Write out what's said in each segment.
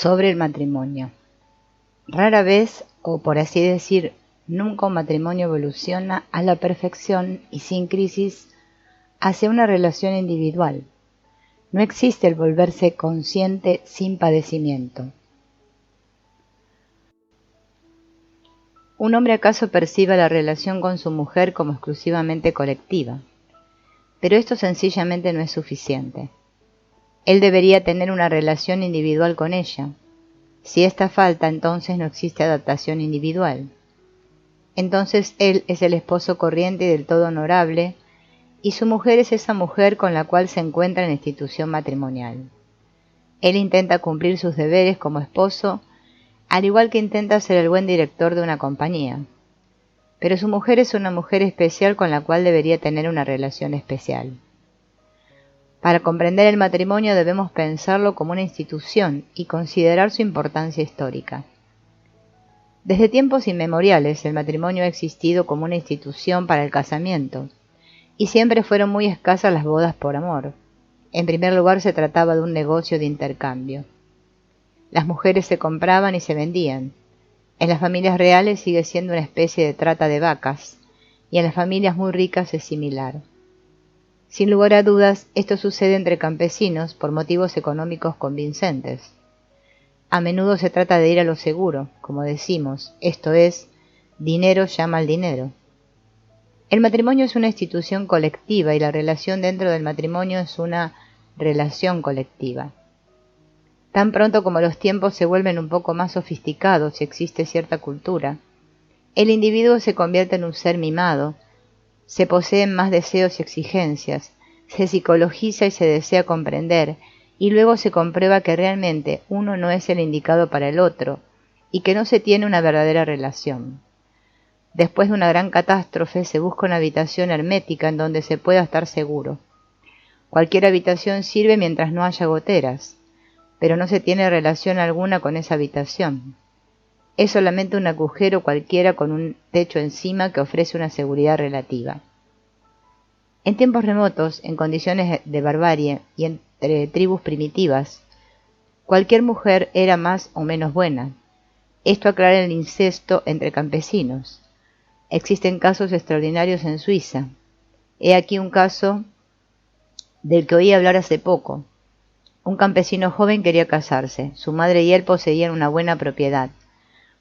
sobre el matrimonio. Rara vez, o por así decir, nunca un matrimonio evoluciona a la perfección y sin crisis hacia una relación individual. No existe el volverse consciente sin padecimiento. Un hombre acaso percibe la relación con su mujer como exclusivamente colectiva, pero esto sencillamente no es suficiente. Él debería tener una relación individual con ella. Si esta falta, entonces no existe adaptación individual. Entonces él es el esposo corriente y del todo honorable, y su mujer es esa mujer con la cual se encuentra en la institución matrimonial. Él intenta cumplir sus deberes como esposo, al igual que intenta ser el buen director de una compañía. Pero su mujer es una mujer especial con la cual debería tener una relación especial. Para comprender el matrimonio debemos pensarlo como una institución y considerar su importancia histórica. Desde tiempos inmemoriales el matrimonio ha existido como una institución para el casamiento, y siempre fueron muy escasas las bodas por amor. En primer lugar se trataba de un negocio de intercambio. Las mujeres se compraban y se vendían. En las familias reales sigue siendo una especie de trata de vacas, y en las familias muy ricas es similar. Sin lugar a dudas, esto sucede entre campesinos por motivos económicos convincentes. A menudo se trata de ir a lo seguro, como decimos, esto es, dinero llama al dinero. El matrimonio es una institución colectiva y la relación dentro del matrimonio es una relación colectiva. Tan pronto como los tiempos se vuelven un poco más sofisticados y existe cierta cultura, el individuo se convierte en un ser mimado, se poseen más deseos y exigencias, se psicologiza y se desea comprender, y luego se comprueba que realmente uno no es el indicado para el otro, y que no se tiene una verdadera relación. Después de una gran catástrofe se busca una habitación hermética en donde se pueda estar seguro. Cualquier habitación sirve mientras no haya goteras, pero no se tiene relación alguna con esa habitación. Es solamente un agujero cualquiera con un techo encima que ofrece una seguridad relativa. En tiempos remotos, en condiciones de barbarie y entre tribus primitivas, cualquier mujer era más o menos buena. Esto aclara el incesto entre campesinos. Existen casos extraordinarios en Suiza. He aquí un caso del que oí hablar hace poco. Un campesino joven quería casarse. Su madre y él poseían una buena propiedad.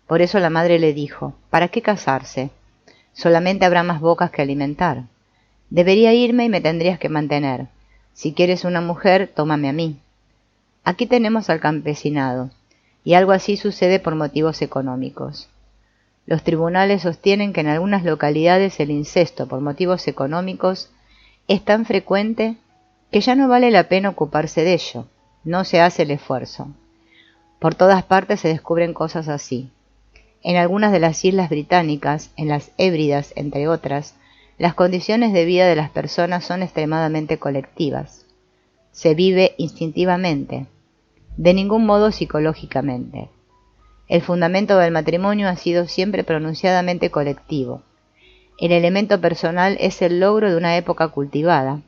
Por eso la madre le dijo, ¿para qué casarse? Solamente habrá más bocas que alimentar. Debería irme y me tendrías que mantener. Si quieres una mujer, tómame a mí. Aquí tenemos al campesinado, y algo así sucede por motivos económicos. Los tribunales sostienen que en algunas localidades el incesto por motivos económicos es tan frecuente que ya no vale la pena ocuparse de ello, no se hace el esfuerzo. Por todas partes se descubren cosas así. En algunas de las islas británicas, en las Hébridas, entre otras, las condiciones de vida de las personas son extremadamente colectivas. Se vive instintivamente, de ningún modo psicológicamente. El fundamento del matrimonio ha sido siempre pronunciadamente colectivo. El elemento personal es el logro de una época cultivada,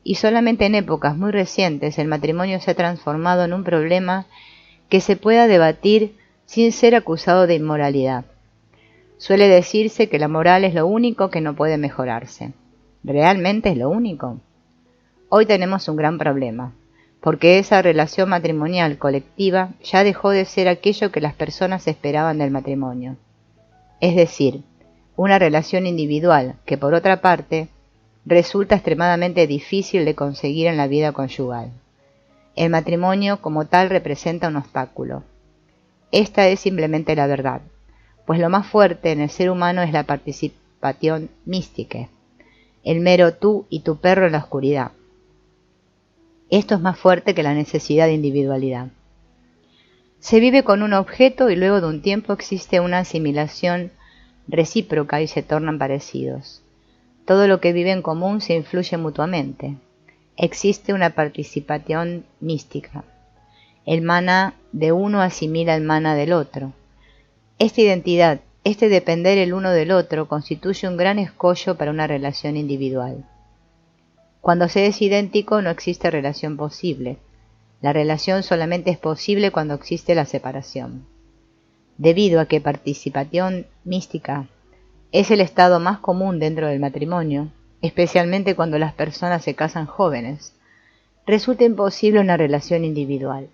y solamente en épocas muy recientes el matrimonio se ha transformado en un problema que se pueda debatir sin ser acusado de inmoralidad. Suele decirse que la moral es lo único que no puede mejorarse. ¿Realmente es lo único? Hoy tenemos un gran problema, porque esa relación matrimonial colectiva ya dejó de ser aquello que las personas esperaban del matrimonio. Es decir, una relación individual que, por otra parte, resulta extremadamente difícil de conseguir en la vida conyugal. El matrimonio como tal representa un obstáculo. Esta es simplemente la verdad, pues lo más fuerte en el ser humano es la participación mística, el mero tú y tu perro en la oscuridad. Esto es más fuerte que la necesidad de individualidad. Se vive con un objeto y luego de un tiempo existe una asimilación recíproca y se tornan parecidos. Todo lo que vive en común se influye mutuamente. Existe una participación mística. El mana de uno asimila el mana del otro. Esta identidad, este depender el uno del otro, constituye un gran escollo para una relación individual. Cuando se es idéntico no existe relación posible. La relación solamente es posible cuando existe la separación. Debido a que participación mística es el estado más común dentro del matrimonio, especialmente cuando las personas se casan jóvenes, resulta imposible una relación individual.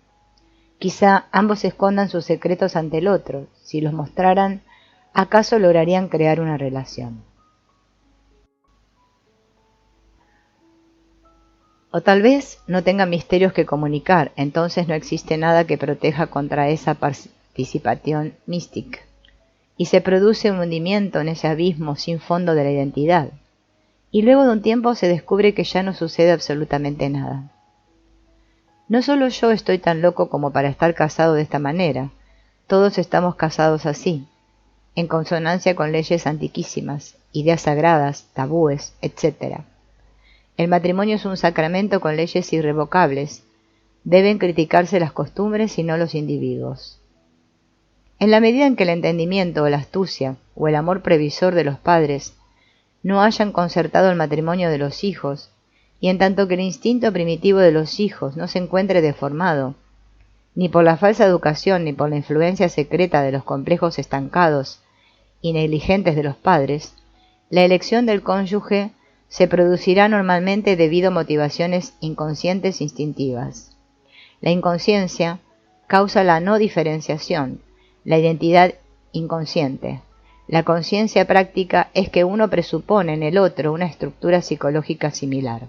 Quizá ambos escondan sus secretos ante el otro. Si los mostraran, ¿acaso lograrían crear una relación? O tal vez no tengan misterios que comunicar, entonces no existe nada que proteja contra esa participación mística, y se produce un hundimiento en ese abismo sin fondo de la identidad, y luego de un tiempo se descubre que ya no sucede absolutamente nada. No solo yo estoy tan loco como para estar casado de esta manera, todos estamos casados así, en consonancia con leyes antiquísimas, ideas sagradas, tabúes, etc. El matrimonio es un sacramento con leyes irrevocables. Deben criticarse las costumbres y no los individuos. En la medida en que el entendimiento o la astucia o el amor previsor de los padres no hayan concertado el matrimonio de los hijos, y en tanto que el instinto primitivo de los hijos no se encuentre deformado, ni por la falsa educación ni por la influencia secreta de los complejos estancados y negligentes de los padres, la elección del cónyuge se producirá normalmente debido a motivaciones inconscientes instintivas. La inconsciencia causa la no diferenciación, la identidad inconsciente. La conciencia práctica es que uno presupone en el otro una estructura psicológica similar.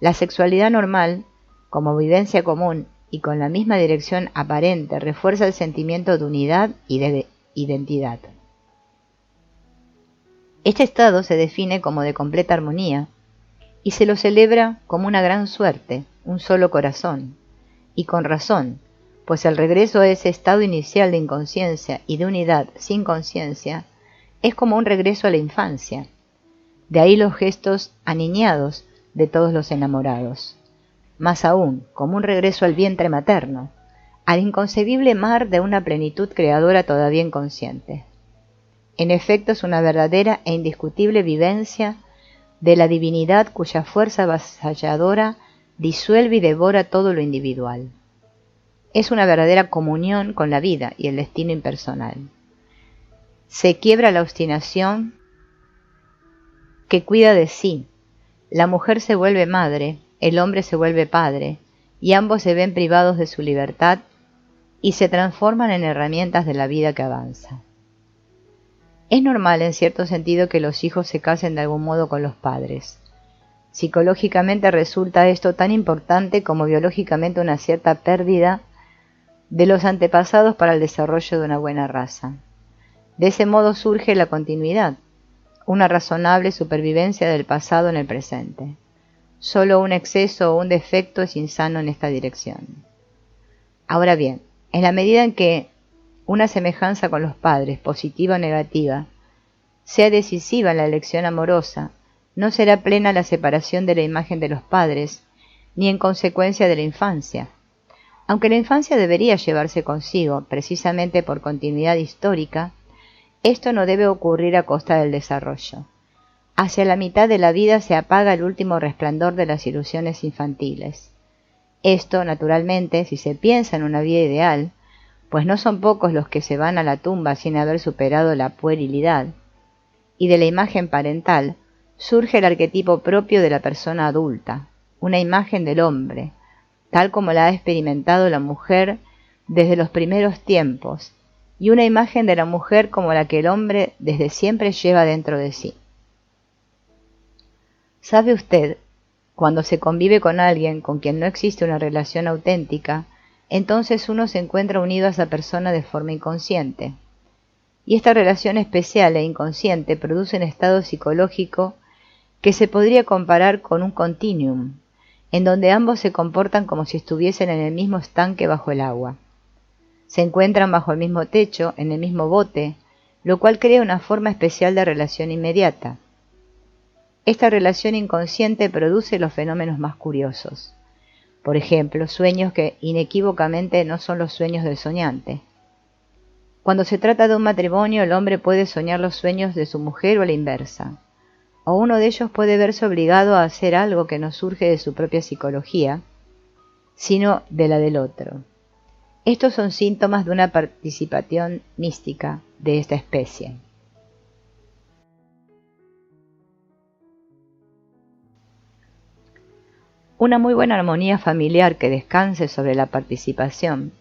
La sexualidad normal, como vivencia común y con la misma dirección aparente, refuerza el sentimiento de unidad y de identidad. Este estado se define como de completa armonía y se lo celebra como una gran suerte, un solo corazón, y con razón, pues el regreso a ese estado inicial de inconsciencia y de unidad sin conciencia es como un regreso a la infancia. De ahí los gestos aniñados de todos los enamorados. Más aún, como un regreso al vientre materno, al inconcebible mar de una plenitud creadora todavía inconsciente. En efecto, es una verdadera e indiscutible vivencia de la divinidad cuya fuerza avasalladora disuelve y devora todo lo individual. Es una verdadera comunión con la vida y el destino impersonal. Se quiebra la obstinación que cuida de sí. La mujer se vuelve madre, el hombre se vuelve padre, y ambos se ven privados de su libertad y se transforman en herramientas de la vida que avanza. Es normal en cierto sentido que los hijos se casen de algún modo con los padres. Psicológicamente resulta esto tan importante como biológicamente una cierta pérdida de los antepasados para el desarrollo de una buena raza. De ese modo surge la continuidad, una razonable supervivencia del pasado en el presente. Solo un exceso o un defecto es insano en esta dirección. Ahora bien, en la medida en que una semejanza con los padres, positiva o negativa, sea decisiva en la elección amorosa, no será plena la separación de la imagen de los padres, ni en consecuencia de la infancia. Aunque la infancia debería llevarse consigo, precisamente por continuidad histórica, esto no debe ocurrir a costa del desarrollo. Hacia la mitad de la vida se apaga el último resplandor de las ilusiones infantiles. Esto, naturalmente, si se piensa en una vida ideal, pues no son pocos los que se van a la tumba sin haber superado la puerilidad, y de la imagen parental surge el arquetipo propio de la persona adulta, una imagen del hombre, tal como la ha experimentado la mujer desde los primeros tiempos, y una imagen de la mujer como la que el hombre desde siempre lleva dentro de sí. ¿Sabe usted? Cuando se convive con alguien con quien no existe una relación auténtica, entonces uno se encuentra unido a esa persona de forma inconsciente. Y esta relación especial e inconsciente produce un estado psicológico que se podría comparar con un continuum, en donde ambos se comportan como si estuviesen en el mismo estanque bajo el agua. Se encuentran bajo el mismo techo, en el mismo bote, lo cual crea una forma especial de relación inmediata. Esta relación inconsciente produce los fenómenos más curiosos. Por ejemplo, sueños que inequívocamente no son los sueños del soñante. Cuando se trata de un matrimonio, el hombre puede soñar los sueños de su mujer o a la inversa. O uno de ellos puede verse obligado a hacer algo que no surge de su propia psicología, sino de la del otro. Estos son síntomas de una participación mística de esta especie. Una muy buena armonía familiar que descanse sobre la participación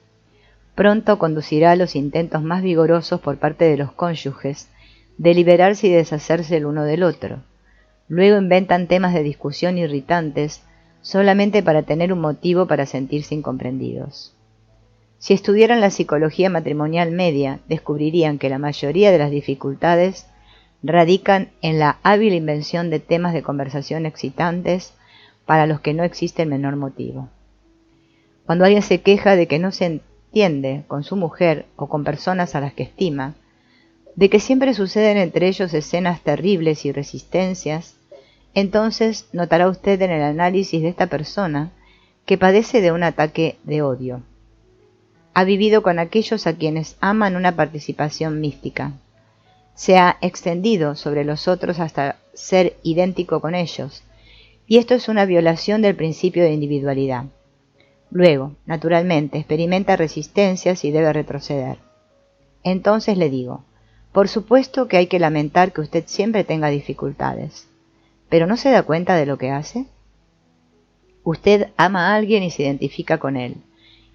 pronto conducirá a los intentos más vigorosos por parte de los cónyuges de liberarse y deshacerse el uno del otro. Luego inventan temas de discusión irritantes solamente para tener un motivo para sentirse incomprendidos. Si estudiaran la psicología matrimonial media, descubrirían que la mayoría de las dificultades radican en la hábil invención de temas de conversación excitantes para los que no existe el menor motivo. Cuando alguien se queja de que no se entiende con su mujer o con personas a las que estima, de que siempre suceden entre ellos escenas terribles y resistencias, entonces notará usted en el análisis de esta persona que padece de un ataque de odio. Ha vivido con aquellos a quienes aman una participación mística. Se ha extendido sobre los otros hasta ser idéntico con ellos, y esto es una violación del principio de individualidad. Luego, naturalmente, experimenta resistencias y debe retroceder. Entonces le digo, por supuesto que hay que lamentar que usted siempre tenga dificultades, pero ¿no se da cuenta de lo que hace? Usted ama a alguien y se identifica con él,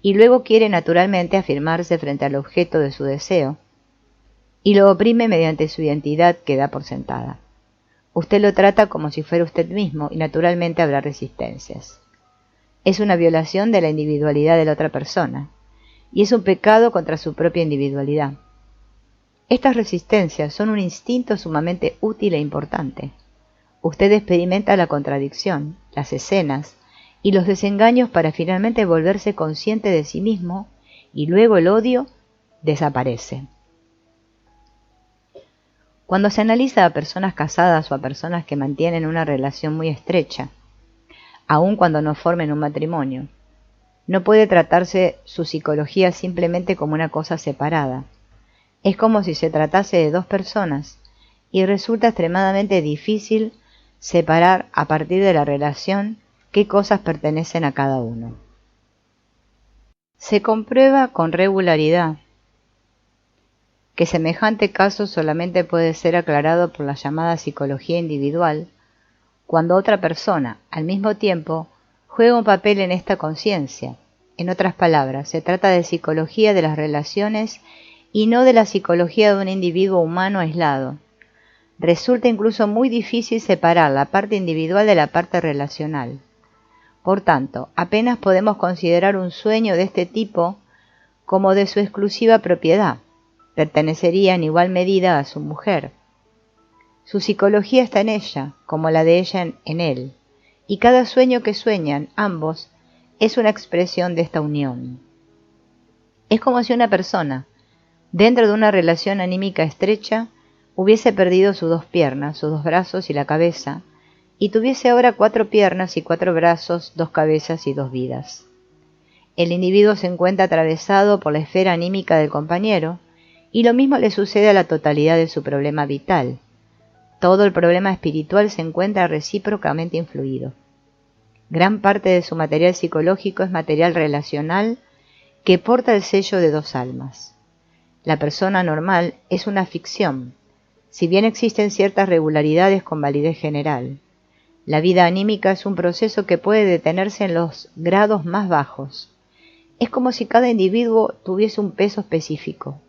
y luego quiere naturalmente afirmarse frente al objeto de su deseo, y lo oprime mediante su identidad que da por sentada. Usted lo trata como si fuera usted mismo, y naturalmente habrá resistencias. Es una violación de la individualidad de la otra persona, y es un pecado contra su propia individualidad. Estas resistencias son un instinto sumamente útil e importante. Usted experimenta la contradicción, las escenas y los desengaños para finalmente volverse consciente de sí mismo, y luego el odio desaparece. Cuando se analiza a personas casadas o a personas que mantienen una relación muy estrecha, aun cuando no formen un matrimonio, no puede tratarse su psicología simplemente como una cosa separada. Es como si se tratase de dos personas, y resulta extremadamente difícil separar a partir de la relación qué cosas pertenecen a cada uno. Se comprueba con regularidad que semejante caso solamente puede ser aclarado por la llamada psicología individual, cuando otra persona, al mismo tiempo, juega un papel en esta conciencia. En otras palabras, se trata de psicología de las relaciones y no de la psicología de un individuo humano aislado. Resulta incluso muy difícil separar la parte individual de la parte relacional. Por tanto, apenas podemos considerar un sueño de este tipo como de su exclusiva propiedad. Pertenecería en igual medida a su mujer. Su psicología está en ella, como la de ella en él, y cada sueño que sueñan ambos es una expresión de esta unión. Es como si una persona, dentro de una relación anímica estrecha, hubiese perdido sus dos piernas, sus dos brazos y la cabeza, y tuviese ahora 4 piernas y 4 brazos, 2 cabezas y 2 vidas. El individuo se encuentra atravesado por la esfera anímica del compañero, y lo mismo le sucede a la totalidad de su problema vital. Todo el problema espiritual se encuentra recíprocamente influido. Gran parte de su material psicológico es material relacional que porta el sello de dos almas. La persona normal es una ficción, si bien existen ciertas regularidades con validez general. La vida anímica es un proceso que puede detenerse en los grados más bajos. Es como si cada individuo tuviese un peso específico.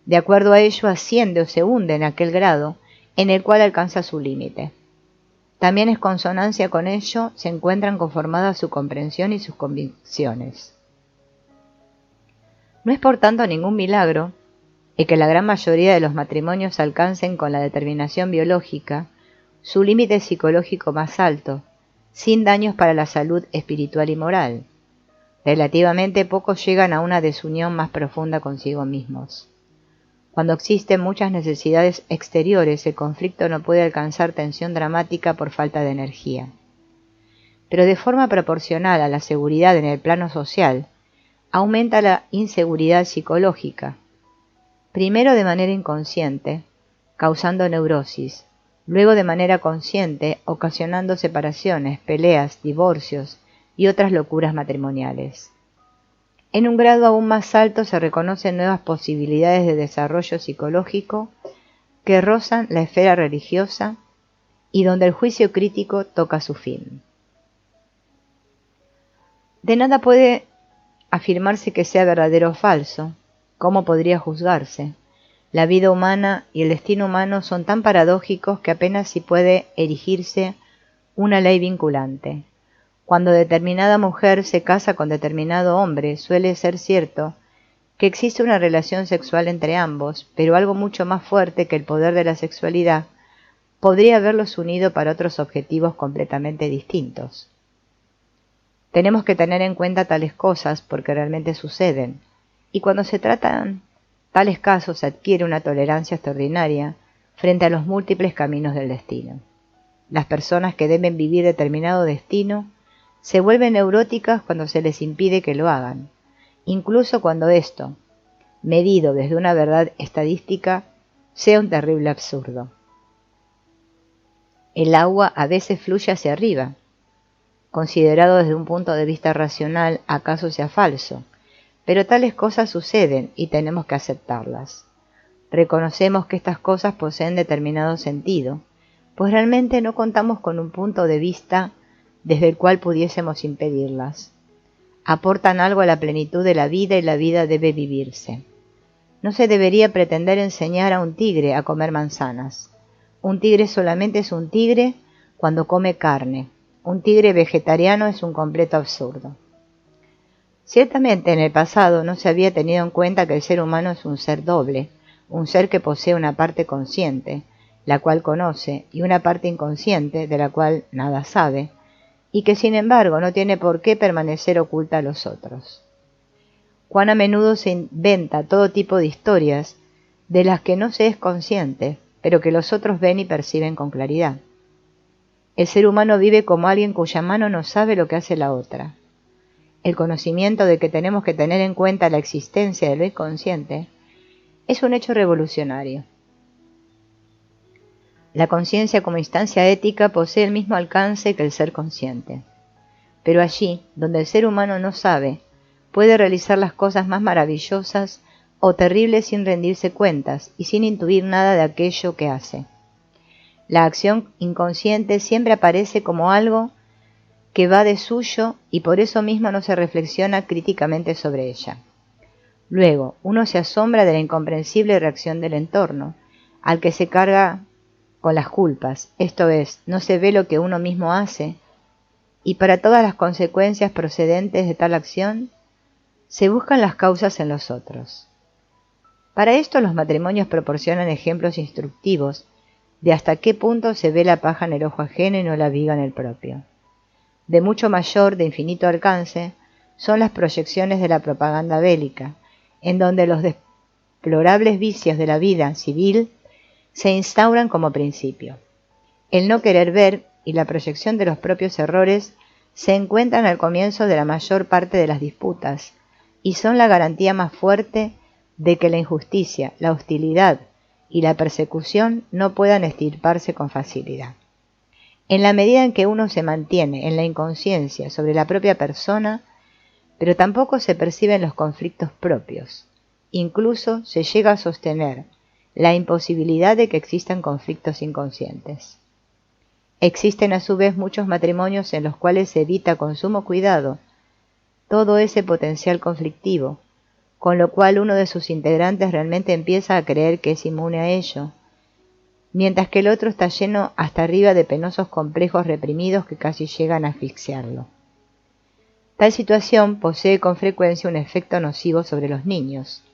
De acuerdo a ello asciende o se hunde en aquel grado en el cual alcanza su límite. También en consonancia con ello se encuentran conformadas su comprensión y sus convicciones. No es por tanto ningún milagro el que la gran mayoría de los matrimonios alcancen con la determinación biológica su límite psicológico más alto, sin daños para la salud espiritual y moral. Relativamente pocos llegan a una desunión más profunda consigo mismos. Cuando existen muchas necesidades exteriores, el conflicto no puede alcanzar tensión dramática por falta de energía. Pero de forma proporcional a la seguridad en el plano social, aumenta la inseguridad psicológica, primero de manera inconsciente, causando neurosis, luego de manera consciente, ocasionando separaciones, peleas, divorcios, y otras locuras matrimoniales. En un grado aún más alto se reconocen nuevas posibilidades de desarrollo psicológico que rozan la esfera religiosa y donde el juicio crítico toca su fin. De nada puede afirmarse que sea verdadero o falso. ¿Cómo podría juzgarse? La vida humana y el destino humano son tan paradójicos que apenas si puede erigirse una ley vinculante. Cuando determinada mujer se casa con determinado hombre, suele ser cierto que existe una relación sexual entre ambos, pero algo mucho más fuerte que el poder de la sexualidad podría haberlos unido para otros objetivos completamente distintos. Tenemos que tener en cuenta tales cosas porque realmente suceden, y cuando se tratan tales casos se adquiere una tolerancia extraordinaria frente a los múltiples caminos del destino. Las personas que deben vivir determinado destino se vuelven neuróticas cuando se les impide que lo hagan, incluso cuando esto, medido desde una verdad estadística, sea un terrible absurdo. El agua a veces fluye hacia arriba. Considerado desde un punto de vista racional, acaso sea falso, pero tales cosas suceden y tenemos que aceptarlas. Reconocemos que estas cosas poseen determinado sentido, pues realmente no contamos con un punto de vista desde el cual pudiésemos impedirlas. Aportan algo a la plenitud de la vida y la vida debe vivirse. No se debería pretender enseñar a un tigre a comer manzanas. Un tigre solamente es un tigre cuando come carne. Un tigre vegetariano es un completo absurdo. Ciertamente en el pasado no se había tenido en cuenta que el ser humano es un ser doble, un ser que posee una parte consciente, la cual conoce, y una parte inconsciente, de la cual nada sabe, y que sin embargo no tiene por qué permanecer oculta a los otros. Cuán a menudo se inventa todo tipo de historias de las que no se es consciente, pero que los otros ven y perciben con claridad. El ser humano vive como alguien cuya mano no sabe lo que hace la otra. El conocimiento de que tenemos que tener en cuenta la existencia del inconsciente es un hecho revolucionario. La conciencia como instancia ética posee el mismo alcance que el ser consciente. Pero allí, donde el ser humano no sabe, puede realizar las cosas más maravillosas o terribles sin rendirse cuentas y sin intuir nada de aquello que hace. La acción inconsciente siempre aparece como algo que va de suyo y por eso mismo no se reflexiona críticamente sobre ella. Luego, uno se asombra de la incomprensible reacción del entorno, al que se carga con las culpas, esto es, no se ve lo que uno mismo hace, y para todas las consecuencias procedentes de tal acción, se buscan las causas en los otros. Para esto los matrimonios proporcionan ejemplos instructivos de hasta qué punto se ve la paja en el ojo ajeno y no la viga en el propio. De mucho mayor, de infinito alcance, son las proyecciones de la propaganda bélica, en donde los deplorables vicios de la vida civil se instauran como principio. El no querer ver y la proyección de los propios errores se encuentran al comienzo de la mayor parte de las disputas y son la garantía más fuerte de que la injusticia, la hostilidad y la persecución no puedan extirparse con facilidad. En la medida en que uno se mantiene en la inconsciencia sobre la propia persona, pero tampoco se perciben los conflictos propios, incluso se llega a sostener la imposibilidad de que existan conflictos inconscientes. Existen a su vez muchos matrimonios en los cuales se evita con sumo cuidado todo ese potencial conflictivo, con lo cual uno de sus integrantes realmente empieza a creer que es inmune a ello, mientras que el otro está lleno hasta arriba de penosos complejos reprimidos que casi llegan a asfixiarlo. Tal situación posee con frecuencia un efecto nocivo sobre los niños.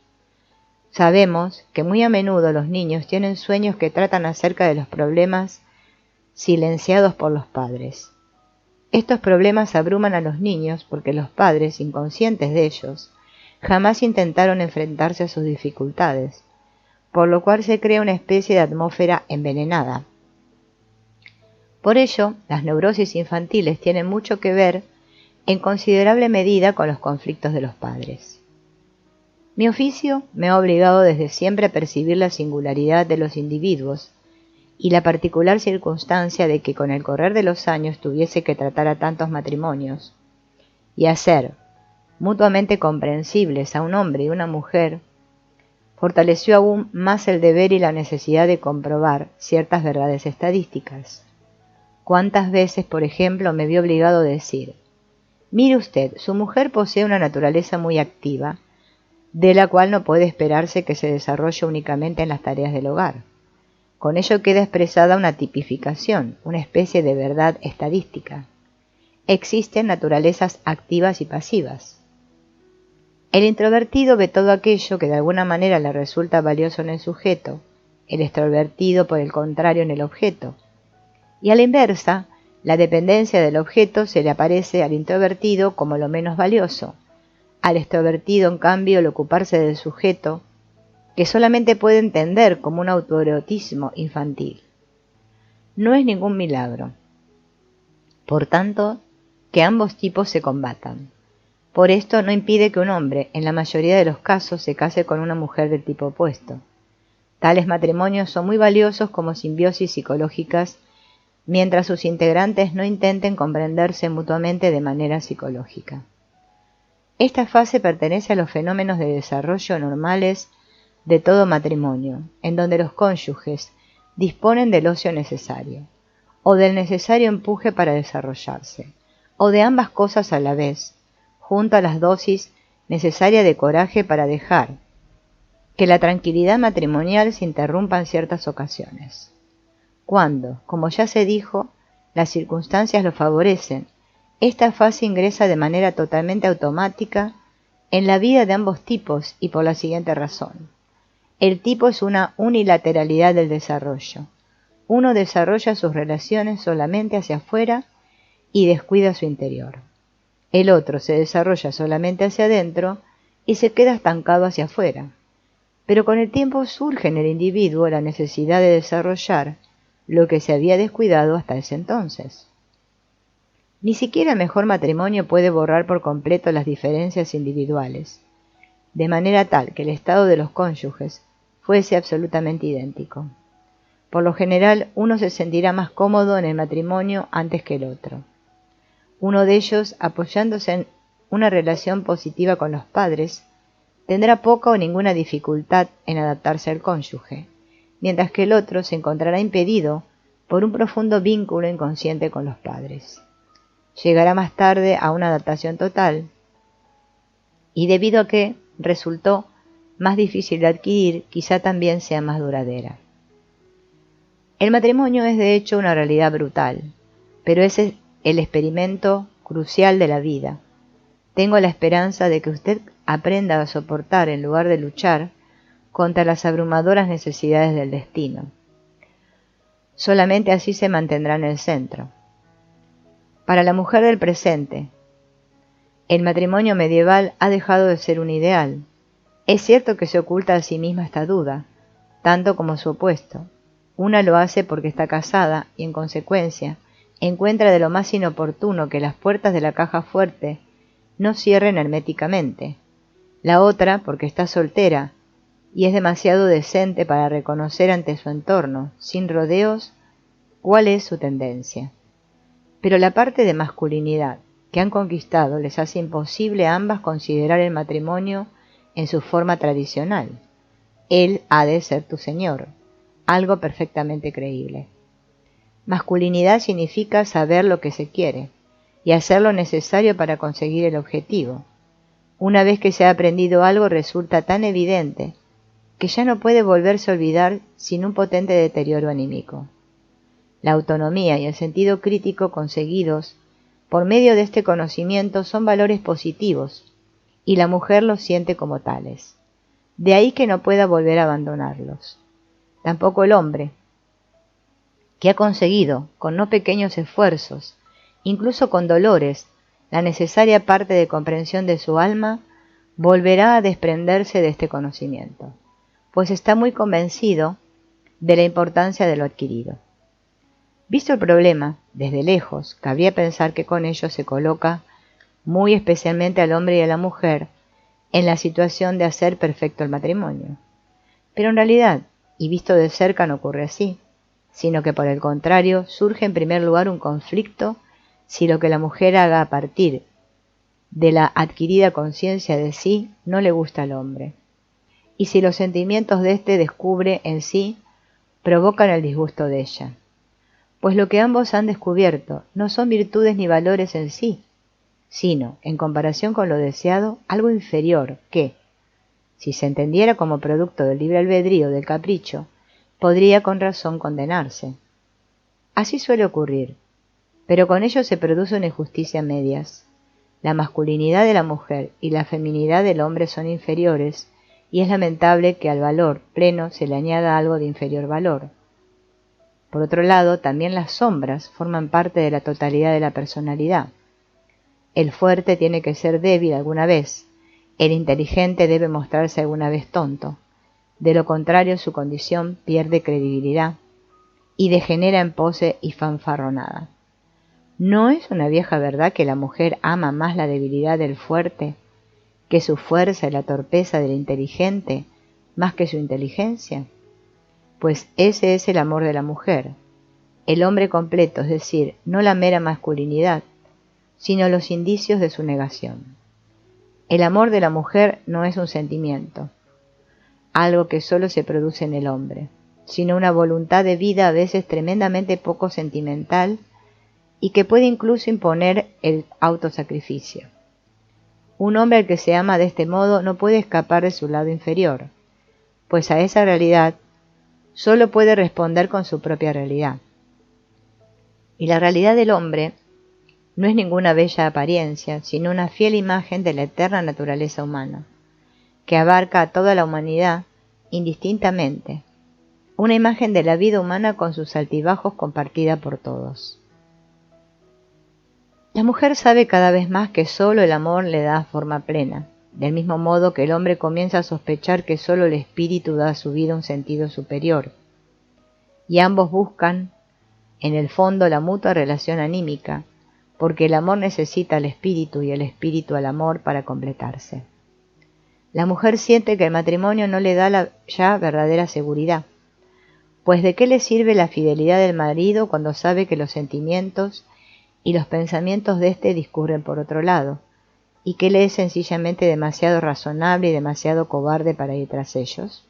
Sabemos que muy a menudo los niños tienen sueños que tratan acerca de los problemas silenciados por los padres. Estos problemas abruman a los niños porque los padres, inconscientes de ellos, jamás intentaron enfrentarse a sus dificultades, por lo cual se crea una especie de atmósfera envenenada. Por ello, las neurosis infantiles tienen mucho que ver, en considerable medida, con los conflictos de los padres. Mi oficio me ha obligado desde siempre a percibir la singularidad de los individuos y la particular circunstancia de que con el correr de los años tuviese que tratar a tantos matrimonios, y hacer mutuamente comprensibles a un hombre y una mujer, fortaleció aún más el deber y la necesidad de comprobar ciertas verdades estadísticas. ¿Cuántas veces, por ejemplo, me vi obligado a decir: mire usted, su mujer posee una naturaleza muy activa, de la cual no puede esperarse que se desarrolle únicamente en las tareas del hogar? Con ello queda expresada una tipificación, una especie de verdad estadística. Existen naturalezas activas y pasivas. El introvertido ve todo aquello que de alguna manera le resulta valioso en el sujeto, el extrovertido, por el contrario, en el objeto. Y a la inversa, la dependencia del objeto se le aparece al introvertido como lo menos valioso, al extrovertido, en cambio, el ocuparse del sujeto, que solamente puede entender como un autoerotismo infantil. No es ningún milagro, por tanto, que ambos tipos se combatan. Por esto no impide que un hombre, en la mayoría de los casos, se case con una mujer del tipo opuesto. Tales matrimonios son muy valiosos como simbiosis psicológicas, mientras sus integrantes no intenten comprenderse mutuamente de manera psicológica. Esta fase pertenece a los fenómenos de desarrollo normales de todo matrimonio, en donde los cónyuges disponen del ocio necesario, o del necesario empuje para desarrollarse, o de ambas cosas a la vez, junto a las dosis necesaria de coraje para dejar que la tranquilidad matrimonial se interrumpa en ciertas ocasiones. Cuando, como ya se dijo, las circunstancias lo favorecen, esta fase ingresa de manera totalmente automática en la vida de ambos tipos y por la siguiente razón. El tipo es una unilateralidad del desarrollo. Uno desarrolla sus relaciones solamente hacia afuera y descuida su interior. El otro se desarrolla solamente hacia adentro y se queda estancado hacia afuera. Pero con el tiempo surge en el individuo la necesidad de desarrollar lo que se había descuidado hasta ese entonces. Ni siquiera el mejor matrimonio puede borrar por completo las diferencias individuales, de manera tal que el estado de los cónyuges fuese absolutamente idéntico. Por lo general, uno se sentirá más cómodo en el matrimonio antes que el otro. Uno de ellos, apoyándose en una relación positiva con los padres, tendrá poca o ninguna dificultad en adaptarse al cónyuge, mientras que el otro se encontrará impedido por un profundo vínculo inconsciente con los padres. Llegará más tarde a una adaptación total, y debido a que resultó más difícil de adquirir, quizá también sea más duradera. El matrimonio es de hecho una realidad brutal, pero ese es el experimento crucial de la vida. Tengo la esperanza de que usted aprenda a soportar en lugar de luchar contra las abrumadoras necesidades del destino. Solamente así se mantendrá en el centro. Para la mujer del presente, el matrimonio medieval ha dejado de ser un ideal. Es cierto que se oculta a sí misma esta duda, tanto como su opuesto. Una lo hace porque está casada y, en consecuencia, encuentra de lo más inoportuno que las puertas de la caja fuerte no cierren herméticamente. La otra porque está soltera y es demasiado decente para reconocer ante su entorno, sin rodeos, cuál es su tendencia. Pero la parte de masculinidad que han conquistado les hace imposible a ambas considerar el matrimonio en su forma tradicional. Él ha de ser tu señor, algo perfectamente creíble. Masculinidad significa saber lo que se quiere y hacer lo necesario para conseguir el objetivo. Una vez que se ha aprendido algo resulta tan evidente que ya no puede volverse a olvidar sin un potente deterioro anímico. La autonomía y el sentido crítico conseguidos por medio de este conocimiento son valores positivos y la mujer los siente como tales. De ahí que no pueda volver a abandonarlos. Tampoco el hombre, que ha conseguido, con no pequeños esfuerzos, incluso con dolores, la necesaria parte de comprensión de su alma, volverá a desprenderse de este conocimiento, pues está muy convencido de la importancia de lo adquirido. Visto el problema, desde lejos, cabría pensar que con ello se coloca muy especialmente al hombre y a la mujer en la situación de hacer perfecto el matrimonio. Pero en realidad, y visto de cerca, no ocurre así, sino que por el contrario surge en primer lugar un conflicto si lo que la mujer haga a partir de la adquirida conciencia de sí no le gusta al hombre, y si los sentimientos de éste descubre en sí, provocan el disgusto de ella, pues lo que ambos han descubierto no son virtudes ni valores en sí, sino, en comparación con lo deseado, algo inferior que, si se entendiera como producto del libre albedrío del capricho, podría con razón condenarse. Así suele ocurrir, pero con ello se produce una injusticia a medias. La masculinidad de la mujer y la feminidad del hombre son inferiores, y es lamentable que al valor pleno se le añada algo de inferior valor. Por otro lado, también las sombras forman parte de la totalidad de la personalidad. El fuerte tiene que ser débil alguna vez, el inteligente debe mostrarse alguna vez tonto, de lo contrario su condición pierde credibilidad y degenera en pose y fanfarronada. ¿No es una vieja verdad que la mujer ama más la debilidad del fuerte, que su fuerza y la torpeza del inteligente, más que su inteligencia? Pues ese es el amor de la mujer, el hombre completo, es decir, no la mera masculinidad, sino los indicios de su negación. El amor de la mujer no es un sentimiento, algo que solo se produce en el hombre, sino una voluntad de vida a veces tremendamente poco sentimental y que puede incluso imponer el autosacrificio. Un hombre al que se ama de este modo no puede escapar de su lado inferior, pues a esa realidad solo puede responder con su propia realidad. Y la realidad del hombre no es ninguna bella apariencia, sino una fiel imagen de la eterna naturaleza humana, que abarca a toda la humanidad indistintamente, una imagen de la vida humana con sus altibajos compartida por todos. La mujer sabe cada vez más que solo el amor le da forma plena, del mismo modo que el hombre comienza a sospechar que solo el espíritu da a su vida un sentido superior, y ambos buscan, en el fondo, la mutua relación anímica, porque el amor necesita al espíritu y el espíritu al amor para completarse. La mujer siente que el matrimonio no le da ya verdadera seguridad, pues ¿de qué le sirve la fidelidad del marido cuando sabe que los sentimientos y los pensamientos de éste discurren por otro lado, y que él es sencillamente demasiado razonable y demasiado cobarde para ir tras ellos?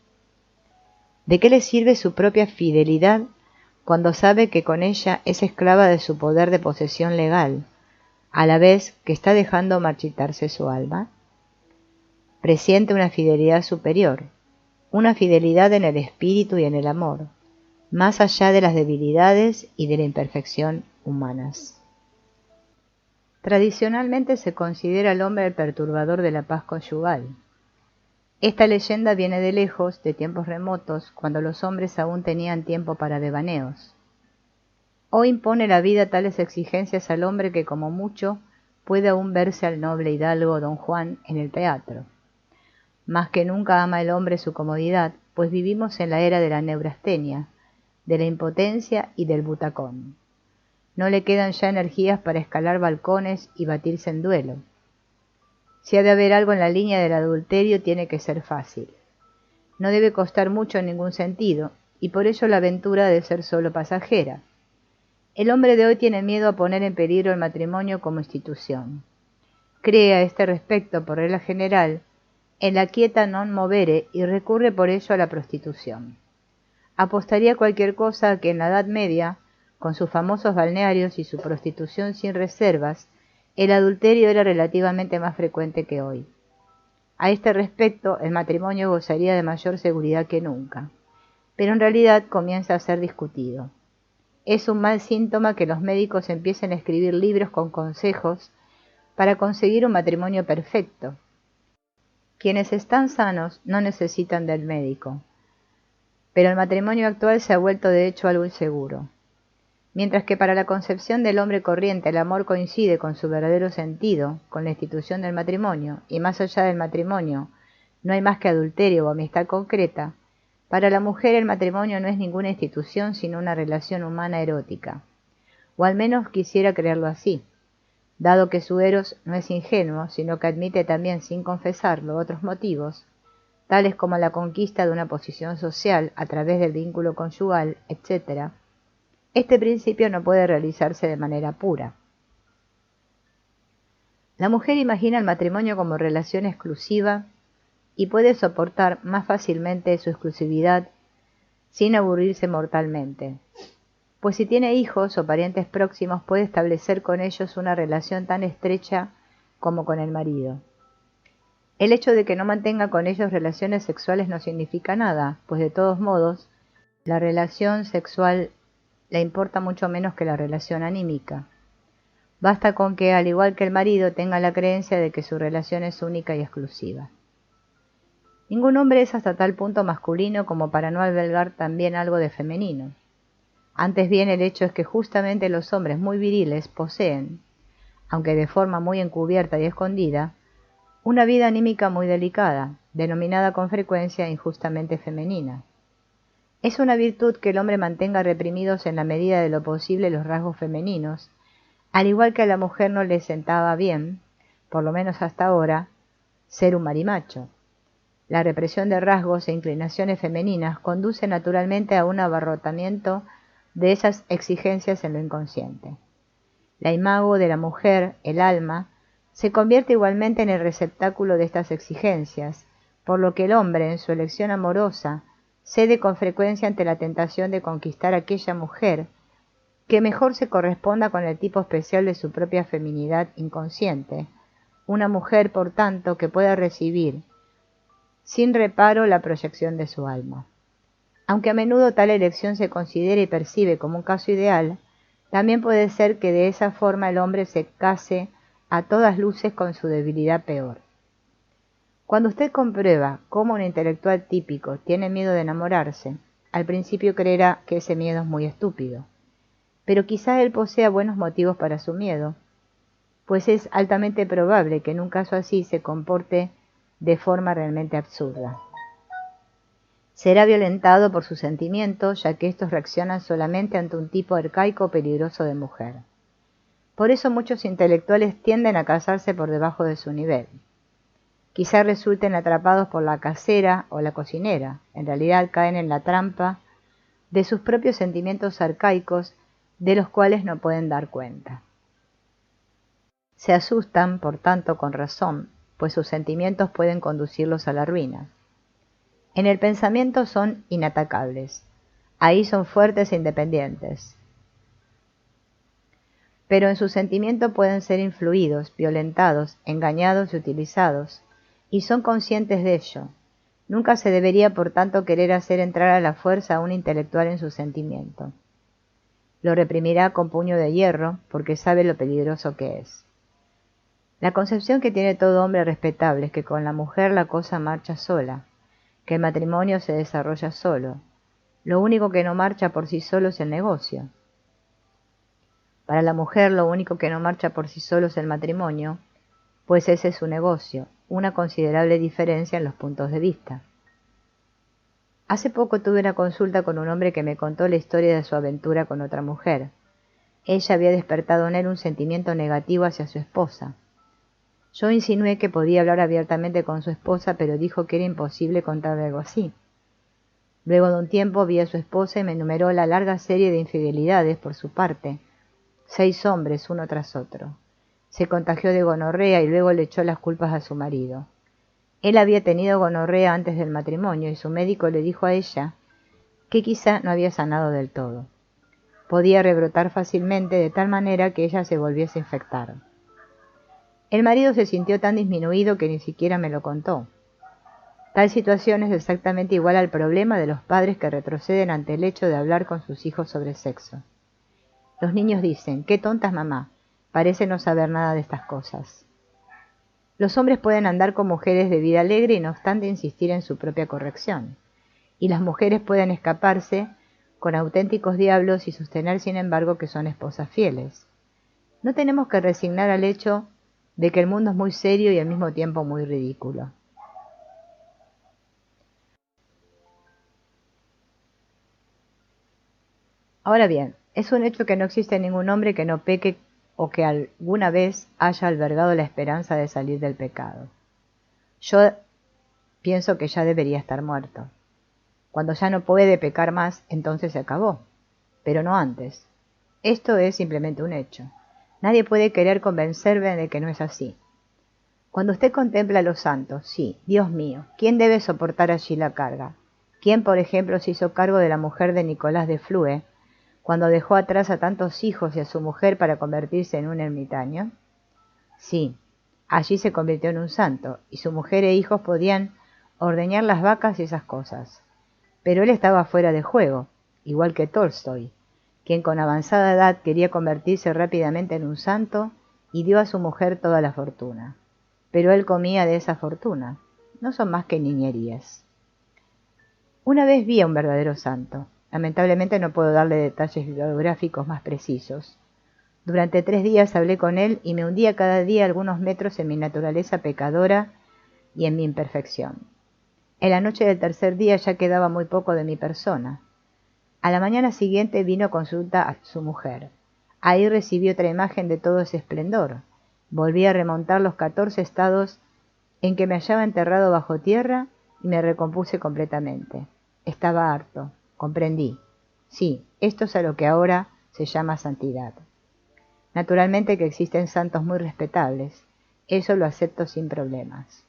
¿De qué le sirve su propia fidelidad cuando sabe que con ella es esclava de su poder de posesión legal, a la vez que está dejando marchitarse su alma? Presiente una fidelidad superior, una fidelidad en el espíritu y en el amor, más allá de las debilidades y de la imperfección humanas. Tradicionalmente se considera al hombre el perturbador de la paz conyugal. Esta leyenda viene de lejos, de tiempos remotos, cuando los hombres aún tenían tiempo para devaneos. Hoy impone la vida tales exigencias al hombre que como mucho puede aún verse al noble hidalgo Don Juan en el teatro. Más que nunca ama el hombre su comodidad, pues vivimos en la era de la neurastenia, de la impotencia y del butacón. No le quedan ya energías para escalar balcones y batirse en duelo. Si ha de haber algo en la línea del adulterio, tiene que ser fácil. No debe costar mucho en ningún sentido, y por ello la aventura debe ser solo pasajera. El hombre de hoy tiene miedo a poner en peligro el matrimonio como institución. Cree a este respecto, por regla general, en la quieta non movere y recurre por ello a la prostitución. Apostaría cualquier cosa a que en la Edad Media, con sus famosos balnearios y su prostitución sin reservas, el adulterio era relativamente más frecuente que hoy. A este respecto, el matrimonio gozaría de mayor seguridad que nunca, pero en realidad comienza a ser discutido. Es un mal síntoma que los médicos empiecen a escribir libros con consejos para conseguir un matrimonio perfecto. Quienes están sanos no necesitan del médico, pero el matrimonio actual se ha vuelto de hecho algo inseguro. Mientras que para la concepción del hombre corriente el amor coincide con su verdadero sentido, con la institución del matrimonio, y más allá del matrimonio no hay más que adulterio o amistad concreta, para la mujer el matrimonio no es ninguna institución sino una relación humana erótica, o al menos quisiera creerlo así, dado que su eros no es ingenuo, sino que admite también sin confesarlo otros motivos, tales como la conquista de una posición social a través del vínculo conyugal, etc. Este principio no puede realizarse de manera pura. La mujer imagina el matrimonio como relación exclusiva y puede soportar más fácilmente su exclusividad sin aburrirse mortalmente, pues si tiene hijos o parientes próximos puede establecer con ellos una relación tan estrecha como con el marido. El hecho de que no mantenga con ellos relaciones sexuales no significa nada, pues de todos modos, la relación sexual le importa mucho menos que la relación anímica. Basta con que, al igual que el marido, tenga la creencia de que su relación es única y exclusiva. Ningún hombre es hasta tal punto masculino como para no albergar también algo de femenino. Antes bien, el hecho es que justamente los hombres muy viriles poseen, aunque de forma muy encubierta y escondida, una vida anímica muy delicada, denominada con frecuencia injustamente femenina. Es una virtud que el hombre mantenga reprimidos en la medida de lo posible los rasgos femeninos, al igual que a la mujer no le sentaba bien, por lo menos hasta ahora, ser un marimacho. La represión de rasgos e inclinaciones femeninas conduce naturalmente a un abarrotamiento de esas exigencias en lo inconsciente. La imago de la mujer, el alma, se convierte igualmente en el receptáculo de estas exigencias, por lo que el hombre, en su elección amorosa, cede con frecuencia ante la tentación de conquistar a aquella mujer que mejor se corresponda con el tipo especial de su propia feminidad inconsciente, una mujer, por tanto, que pueda recibir sin reparo la proyección de su alma. Aunque a menudo tal elección se considera y percibe como un caso ideal, también puede ser que de esa forma el hombre se case a todas luces con su debilidad peor. Cuando usted comprueba cómo un intelectual típico tiene miedo de enamorarse, al principio creerá que ese miedo es muy estúpido. Pero quizá él posea buenos motivos para su miedo, pues es altamente probable que en un caso así se comporte de forma realmente absurda. Será violentado por sus sentimientos, ya que estos reaccionan solamente ante un tipo arcaico o peligroso de mujer. Por eso muchos intelectuales tienden a casarse por debajo de su nivel. Quizá resulten atrapados por la casera o la cocinera, en realidad caen en la trampa de sus propios sentimientos arcaicos de los cuales no pueden dar cuenta. Se asustan, por tanto, con razón, pues sus sentimientos pueden conducirlos a la ruina. En el pensamiento son inatacables, ahí son fuertes e independientes. Pero en su sentimiento pueden ser influidos, violentados, engañados y utilizados, y son conscientes de ello. Nunca se debería, por tanto, querer hacer entrar a la fuerza a un intelectual en su sentimiento. Lo reprimirá con puño de hierro, porque sabe lo peligroso que es. La concepción que tiene todo hombre respetable es que con la mujer la cosa marcha sola, que el matrimonio se desarrolla solo. Lo único que no marcha por sí solo es el negocio. Para la mujer lo único que no marcha por sí solo es el matrimonio, pues ese es su negocio, una considerable diferencia en los puntos de vista. Hace poco tuve una consulta con un hombre que me contó la historia de su aventura con otra mujer. Ella había despertado en él un sentimiento negativo hacia su esposa. Yo insinué que podía hablar abiertamente con su esposa, pero dijo que era imposible contarle algo así. Luego de un tiempo vi a su esposa y me enumeró la larga serie de infidelidades por su parte, 6 hombres uno tras otro. Se contagió de gonorrea y luego le echó las culpas a su marido. Él había tenido gonorrea antes del matrimonio y su médico le dijo a ella que quizá no había sanado del todo. Podía rebrotar fácilmente de tal manera que ella se volviese a infectar. El marido se sintió tan disminuido que ni siquiera me lo contó. Tal situación es exactamente igual al problema de los padres que retroceden ante el hecho de hablar con sus hijos sobre sexo. Los niños dicen, «¡Qué tonta es mamá! Parece no saber nada de estas cosas». Los hombres pueden andar con mujeres de vida alegre y no obstante insistir en su propia corrección. Y las mujeres pueden escaparse con auténticos diablos y sostener sin embargo que son esposas fieles. No tenemos que resignar al hecho de que el mundo es muy serio y al mismo tiempo muy ridículo. Ahora bien, es un hecho que no existe ningún hombre que no peque o que alguna vez haya albergado la esperanza de salir del pecado. Yo pienso que ya debería estar muerto. Cuando ya no puede pecar más, entonces se acabó, pero no antes. Esto es simplemente un hecho. Nadie puede querer convencerme de que no es así. Cuando usted contempla a los santos, sí, Dios mío, ¿quién debe soportar allí la carga? ¿Quién, por ejemplo, se hizo cargo de la mujer de Nicolás de Flue, cuando dejó atrás a tantos hijos y a su mujer para convertirse en un ermitaño? Sí, allí se convirtió en un santo, y su mujer e hijos podían ordeñar las vacas y esas cosas. Pero él estaba fuera de juego, igual que Tolstoy, quien con avanzada edad quería convertirse rápidamente en un santo y dio a su mujer toda la fortuna. Pero él comía de esa fortuna. No son más que niñerías. Una vez vi a un verdadero santo. Lamentablemente no puedo darle detalles biográficos más precisos. Durante 3 días hablé con él y me hundía cada día algunos metros en mi naturaleza pecadora y en mi imperfección. En la noche del tercer día ya quedaba muy poco de mi persona. A la mañana siguiente vino a consulta a su mujer. Ahí recibí otra imagen de todo ese esplendor. Volví a remontar los 14 estados en que me hallaba enterrado bajo tierra y me recompuse completamente. Estaba harto. Comprendí. Sí, esto es a lo que ahora se llama santidad. Naturalmente que existen santos muy respetables. Eso lo acepto sin problemas.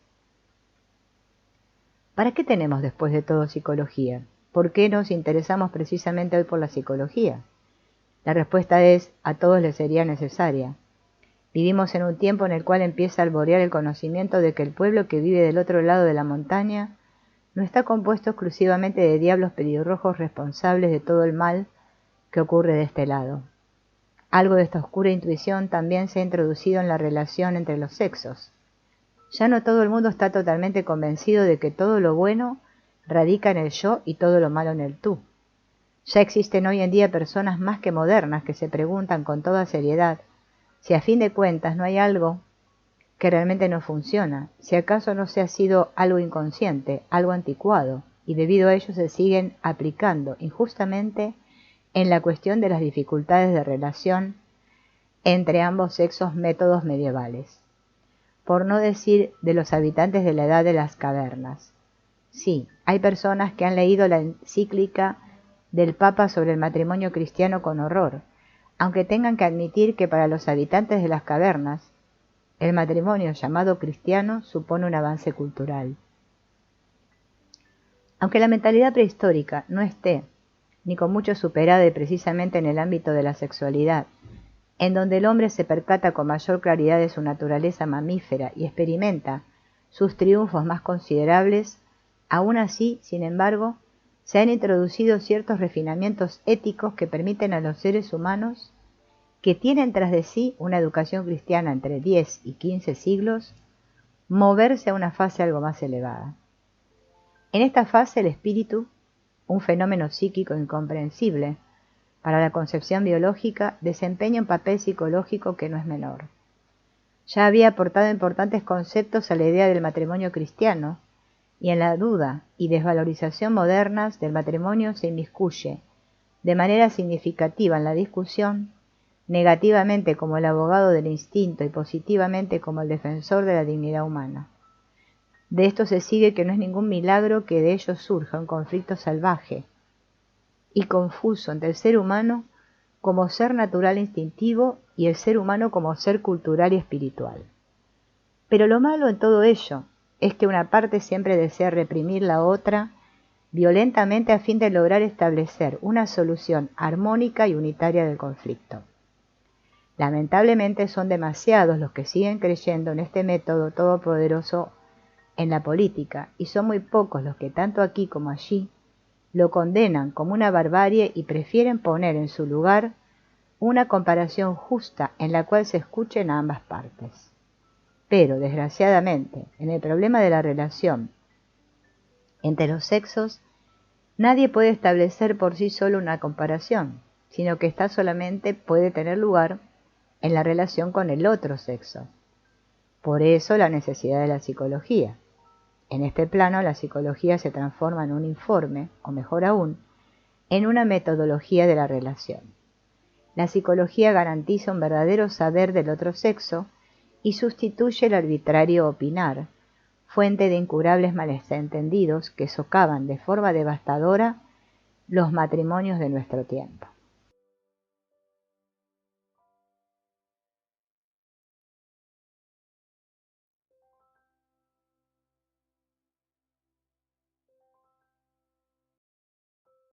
¿Para qué tenemos después de todo psicología? ¿Por qué nos interesamos precisamente hoy por la psicología? La respuesta es, a todos les sería necesaria. Vivimos en un tiempo en el cual empieza a alborear el conocimiento de que el pueblo que vive del otro lado de la montaña no está compuesto exclusivamente de diablos pelirrojos responsables de todo el mal que ocurre de este lado. Algo de esta oscura intuición también se ha introducido en la relación entre los sexos. Ya no todo el mundo está totalmente convencido de que todo lo bueno radica en el yo y todo lo malo en el tú. Ya existen hoy en día personas más que modernas que se preguntan con toda seriedad si a fin de cuentas no hay algo que realmente no funciona, si acaso no se ha sido algo inconsciente, algo anticuado, y debido a ello se siguen aplicando injustamente en la cuestión de las dificultades de relación entre ambos sexos métodos medievales, por no decir de los habitantes de la edad de las cavernas. Sí, hay personas que han leído la encíclica del Papa sobre el matrimonio cristiano con horror, aunque tengan que admitir que para los habitantes de las cavernas, el matrimonio llamado cristiano supone un avance cultural. Aunque la mentalidad prehistórica no esté, ni con mucho superada y precisamente en el ámbito de la sexualidad, en donde el hombre se percata con mayor claridad de su naturaleza mamífera y experimenta sus triunfos más considerables, aún así, sin embargo, se han introducido ciertos refinamientos éticos que permiten a los seres humanos que tienen tras de sí una educación cristiana entre 10 y 15 siglos, moverse a una fase algo más elevada. En esta fase el espíritu, un fenómeno psíquico incomprensible para la concepción biológica, desempeña un papel psicológico que no es menor. Ya había aportado importantes conceptos a la idea del matrimonio cristiano, y en la duda y desvalorización modernas del matrimonio se inmiscuye, de manera significativa en la discusión, negativamente como el abogado del instinto y positivamente como el defensor de la dignidad humana. De esto se sigue que no es ningún milagro que de ello surja un conflicto salvaje y confuso entre el ser humano como ser natural e instintivo y el ser humano como ser cultural y espiritual. Pero lo malo en todo ello es que una parte siempre desea reprimir la otra violentamente a fin de lograr establecer una solución armónica y unitaria del conflicto. Lamentablemente son demasiados los que siguen creyendo en este método todopoderoso en la política, y son muy pocos los que tanto aquí como allí lo condenan como una barbarie y prefieren poner en su lugar una comparación justa en la cual se escuchen a ambas partes. Pero, desgraciadamente, en el problema de la relación entre los sexos, nadie puede establecer por sí solo una comparación, sino que ésta solamente puede tener lugar en la relación con el otro sexo. Por eso la necesidad de la psicología. En este plano, la psicología se transforma en un informe, o mejor aún, en una metodología de la relación. La psicología garantiza un verdadero saber del otro sexo y sustituye el arbitrario opinar, fuente de incurables malentendidos que socavan de forma devastadora los matrimonios de nuestro tiempo.